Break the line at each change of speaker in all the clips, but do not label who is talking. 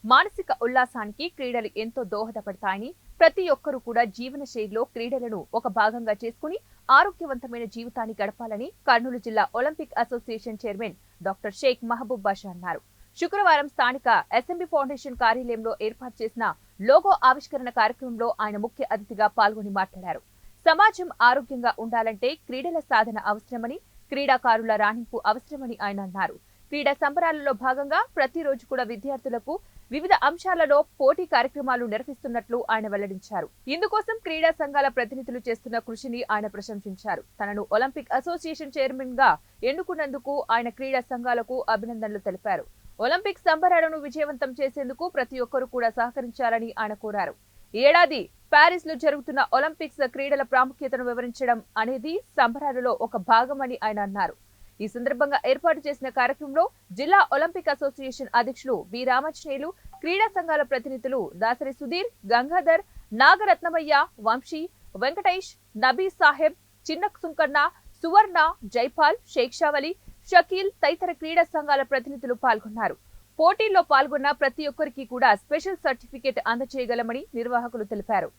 మానసిక ఉల్లాసానికి క్రీడలు ఎంతో దోహదపడతాయని, ప్రతి ఒక్కరూ కూడా జీవన శైలిలో క్రీడలను ఒక భాగంగా చేసుకుని ఆరోగ్యవంతమైన జీవితాన్ని గడపాలని కర్నూలు జిల్లా Olympic association chairman doctor Sheikh Mahboob Basha అన్నారు. శుక్రవారం స్థానిక ఎస్ఎంబి ఫౌండేషన్ కార్యాలయంలో ఏర్పాటు చేసిన లోగో ఆవిష్కరణ కార్యక్రమంలో ఆయన ముఖ్య అతిథిగా పాల్గొని మాట్లాడారు. సమాజం ఆరోగ్యంగా ఉండాలంటే క్రీడల సాధన అవసరమని, క్రీడాకారుల రాణింపు అవసరమని ఆయన అన్నారు. క్రీడా సంబరాలలో భాగంగా ప్రతిరోజు కూడా విద్యార్థులకు వివిధ అంశాలలో పోటీ కార్యక్రమాలు నిర్వహిస్తున్నట్లు ఆయన వెల్లడించారు. ఇందుకోసం క్రీడా సంఘాల ప్రతినిధులు చేస్తున్న కృషిని ఆయన ప్రశంసించారు. తనను ఒలింపిక్ అసోసియేషన్ చైర్మన్ గా ఎన్నుకున్నందుకు ఆయన క్రీడా సంఘాలకు అభినందనలు తెలిపారు. ఒలింపిక్ సంబరాలను విజయవంతం చేసేందుకు ప్రతి ఒక్కరూ కూడా సహకరించాలని ఆయన కోరారు. ఈ ఏడాది ప్యారిస్ లో జరుగుతున్న ఒలింపిక్స్ క్రీడల ప్రాముఖ్యతను వివరించడం అనేది సంబరాలలో ఒక భాగమని ఆయన అన్నారు. ఈ సందర్భంగా ఏర్పాటు చేసిన కార్యక్రమంలో జిల్లా ఒలింపిక్ అసోసియేషన్ అధ్యక్షులు బి రామాంజనేయులు, క్రీడా సంఘాల ప్రతినిధులు దాసరి సుధీర్, గంగాధర్, నాగరత్నమయ్య, వంశీ, వెంకటేష్, నబీ సాహెబ్, చిన్న సుంకన్న, సువర్ణ, జైపాల్, షేక్ షావలి, షకీల్ తదితర క్రీడా సంఘాల ప్రతినిధులు పాల్గొన్నారు. పోటీల్లో పాల్గొన్న ప్రతి ఒక్కరికి కూడా స్పెషల్ సర్టిఫికేట్ అందజేయగలమని నిర్వాహకులు తెలిపారు.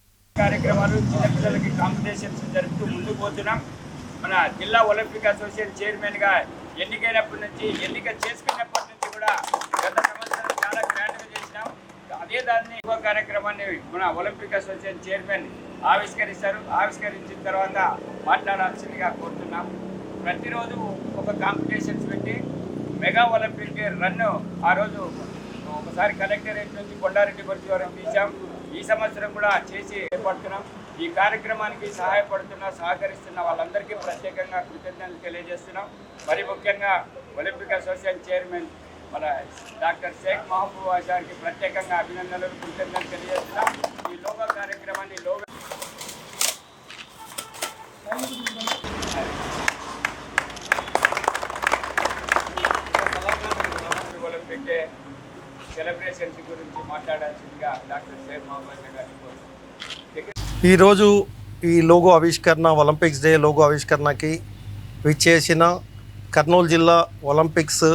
మన జిల్లా ఒలింపిక్ అసోసియేషన్ చైర్మన్గా ఎన్నికైనప్పటి నుంచి చేసుకున్నప్పటి నుంచి కూడా గత సంవత్సరం చాలా గ్రాండ్గా చేసినాం. అదే దాన్ని ఇంకో కార్యక్రమాన్ని మన ఒలింపిక్ అసోసియేషన్ చైర్మన్ ఆవిష్కరిస్తారు. ఆవిష్కరించిన తర్వాత మాట్లాడాల్సిందిగా కోరుతున్నాం. ప్రతిరోజు ఒక కాంపిటీషన్స్ పెట్టి మెగా ఒలింపిక్ రన్ ఆ రోజు ఒకసారి కలెక్టరేట్ నుంచి కొండారెడ్డి గురించి వరకు తీసాం. ఈ సంవత్సరం కూడా చేసి ఏర్పడుతున్నాం. ఈ కార్యక్రమానికి సహకరిస్తున్న వాళ్ళందరికీ ప్రత్యేకంగా కృతజ్ఞతలు తెలియజేస్తున్నాం. మరి ముఖ్యంగా ఒలింపిక్ అసోసియేషన్ చైర్మన్ మన డాక్టర్ షేక్ మహబూబ్ బాషాకి ప్రత్యేకంగా అభినందనలు, కృతజ్ఞతలు తెలియజేస్తున్నాం. ఈ లోగో కార్యక్రమాన్ని ఒలింపిక్ డే సెలబ్రేషన్స్ గురించి మాట్లాడాల్సిందిగా డాక్టర్ షేక్ మహబూబ్ బాషా గారిని
ఈరోజు ఈ లోగో ఆవిష్కరణ, ఒలింపిక్స్ డే లోగో ఆవిష్కరణకి విచ్చేసిన కర్నూలు జిల్లా ఒలింపిక్స్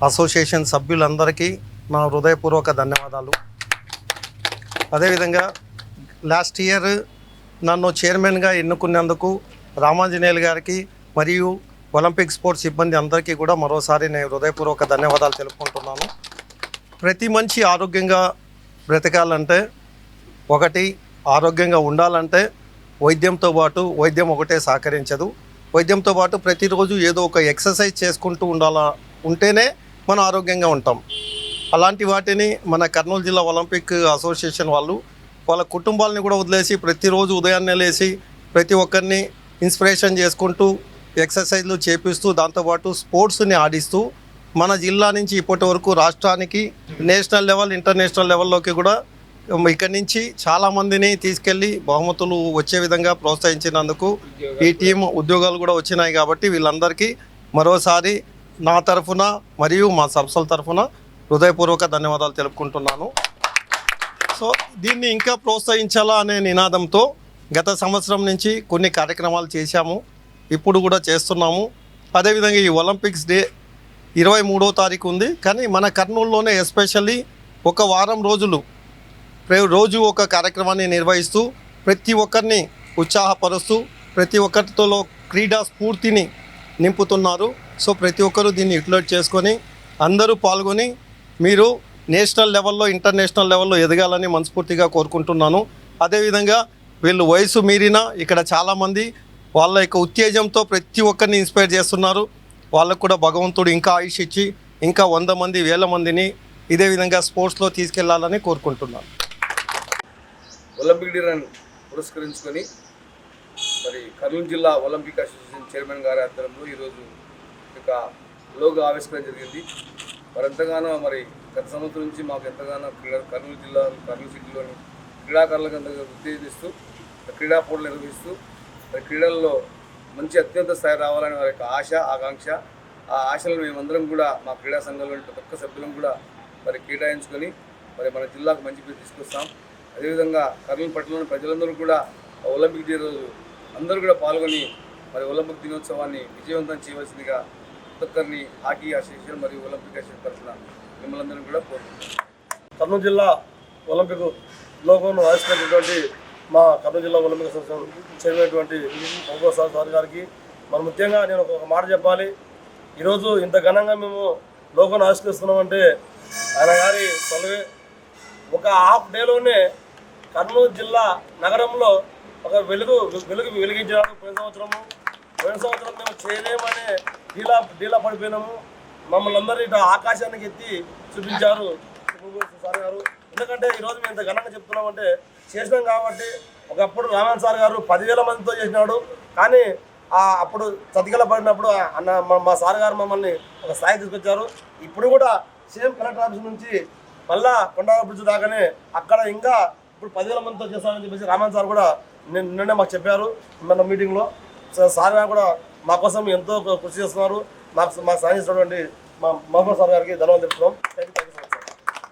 అసోసియేషన్ సభ్యులందరికీ నా హృదయపూర్వక ధన్యవాదాలు. అదేవిధంగా లాస్ట్ ఇయర్ నన్ను చైర్మన్గా ఎన్నుకున్నందుకు రామాంజనేయులు గారికి మరియు ఒలింపిక్ స్పోర్ట్స్ సిబ్బంది అందరికీ కూడా మరోసారి నేను హృదయపూర్వక ధన్యవాదాలు తెలుపుకుంటున్నాను. ప్రతి మనిషి ఆరోగ్యంగా బ్రతకాలంటే, ఒకటి ఆరోగ్యంగా ఉండాలంటే వైద్యంతో పాటు, వైద్యం ఒకటే సహకరించదు, వైద్యంతో పాటు ప్రతిరోజు ఏదో ఒక ఎక్సర్సైజ్ చేసుకుంటూ ఉంటేనే మనం ఆరోగ్యంగా ఉంటాం. అలాంటి వాటిని మన కర్నూలు జిల్లా ఒలింపిక్ అసోసియేషన్ వాళ్ళు వాళ్ళ కుటుంబాలని కూడా వదిలేసి ప్రతిరోజు ఉదయాన్నే లేచి ప్రతి ఒక్కరిని ఇన్స్పిరేషన్ చేసుకుంటూ ఎక్సర్సైజ్లు చేపిస్తూ, దాంతోపాటు స్పోర్ట్స్ని ఆడిస్తూ మన జిల్లా నుంచి ఇప్పటి వరకు రాష్ట్రానికి నేషనల్ లెవెల్, ఇంటర్నేషనల్ లెవెల్లోకి కూడా ఇక్కడి నుంచి చాలామందిని తీసుకెళ్ళి బహుమతులు వచ్చే విధంగా ప్రోత్సహించినందుకు ఈ టీం ఉద్యోగాలు కూడా వచ్చినాయి. కాబట్టి వీళ్ళందరికీ మరోసారి నా తరఫున మరియు మా సంస్థల తరఫున హృదయపూర్వక ధన్యవాదాలు తెలుపుకుంటున్నాను. సో దీన్ని ఇంకా ప్రోత్సహించాలా అనే నినాదంతో గత సంవత్సరం నుంచి కొన్ని కార్యక్రమాలు చేశాము, ఇప్పుడు కూడా చేస్తున్నాము. అదేవిధంగా ఈ ఒలింపిక్స్ డే 23వ తారీఖు ఉంది. కానీ మన కర్నూలులోనే ఎస్పెషల్లీ ఒక వారం రోజులు రోజు ఒక కార్యక్రమాన్ని నిర్వహిస్తూ ప్రతి ఒక్కరిని ఉత్సాహపరుస్తూ ప్రతి ఒక్కరితో క్రీడా స్ఫూర్తిని నింపుతున్నారు. సో ప్రతి ఒక్కరూ దీన్ని యూటిలైజ్ చేసుకొని అందరూ పాల్గొని మీరు నేషనల్ లెవెల్లో, ఇంటర్నేషనల్ లెవెల్లో ఎదగాలని మనస్ఫూర్తిగా కోరుకుంటున్నాను. అదేవిధంగా వీళ్ళు వయసు మీరిన ఇక్కడ చాలామంది వాళ్ళ యొక్క ఉత్తేజంతో ప్రతి ఒక్కరిని ఇన్స్పైర్ చేస్తున్నారు. వాళ్ళకు కూడా భగవంతుడు ఇంకా ఆయుష్ ఇచ్చి ఇంకా 100 మంది, 1000 మందిని ఇదే విధంగా స్పోర్ట్స్లో తీసుకెళ్లాలని కోరుకుంటున్నాను.
ఒలింపిక్ డే రన్ పురస్కరించుకొని మరి కర్నూలు జిల్లా ఒలింపిక్ అసోసియేషన్ చైర్మన్ గారి ఆధ్వర్యంలో ఈరోజు ఇక లోగో ఆవిష్కరణ జరిగింది. మరి ఎంతగానో మరి గత సంవత్సరం నుంచి మాకు ఎంతగానో కర్నూలు సిటీలోని క్రీడాకారులకు అంతగా ఉత్తేజిస్తూ క్రీడా పోటీలు నిర్వహిస్తూ మరి క్రీడల్లో మంచి అత్యున్నత స్థాయి రావాలని వారి యొక్క ఆశ, ఆకాంక్ష. ఆ ఆశలను మేమందరం కూడా మా క్రీడా సంఘంలోని ప్రతి ఒక్క సభ్యులను కూడా మరి కేటాయించుకొని మరి మన జిల్లాకు మంచి పేరు తీసుకొస్తాం. అదేవిధంగా కర్నూలు పట్టణంలోని ప్రజలందరూ కూడా ఒలింపిక్ డే రోజు అందరూ కూడా పాల్గొని మరి ఒలింపిక్ దినోత్సవాన్ని విజయవంతం చేయవలసిందిగా ప్రతి ఒక్కరిని హాకీ అసోసియేషన్ మరియు ఒలింపిక్ అసోసియేషన్ తరఫున మిమ్మల్ని అందరినీ కూడా కోరుకుంటున్నాం.
కర్నూలు జిల్లా ఒలింపిక్ లోగోను ఆవిష్కరించినటువంటి మా కర్నూలు జిల్లా Olympic association chairman Mehboob sir గారికి మరి ముఖ్యంగా నేను ఒక మాట చెప్పాలి. ఈరోజు ఇంత ఘనంగా మేము లోగోను ఆవిష్కరిస్తున్నామంటే ఆయన గారి చొలవే. ఒక హాఫ్ డేలోనే కర్నూలు జిల్లా నగరంలో ఒక వెలిగించినాడు. పోయిన సంవత్సరం మేము చేయలేమనే డీలా పడిపోయినాము. మమ్మల్ని అందరూ ఇటు ఆకాశానికి ఎత్తి చూపించారు సార్ గారు. ఎందుకంటే ఈరోజు మేము ఇంత ఘనంగా చెప్తున్నామంటే చేసినాం కాబట్టి. ఒకప్పుడు రామన్ సార్ గారు 10,000 మందితో చేసినాడు. కానీ అప్పుడు చతికిల పడినప్పుడు మా సార్ గారు మమ్మల్ని ఒక స్థాయి తీసుకొచ్చారు. ఇప్పుడు కూడా సేమ్ కలెక్టర్ ఆఫీస్ నుంచి మళ్ళా కొండా బ్రిడ్జ్ దాకానే అక్కడ ఇంకా ఇప్పుడు 10,000 మందితో చేస్తామని చెప్పేసి రామన్ సార్ కూడా నిన్నే మాకు చెప్పారు మన మీటింగ్లో. సార్ గారు కూడా మా కోసం ఎంతో కృషి చేస్తున్నారు. మాకు సాధించినటువంటి మా మహబూబ్ సార్ గారికి ధన్యవాదాలు తెలుపుతున్నాం. Thank you.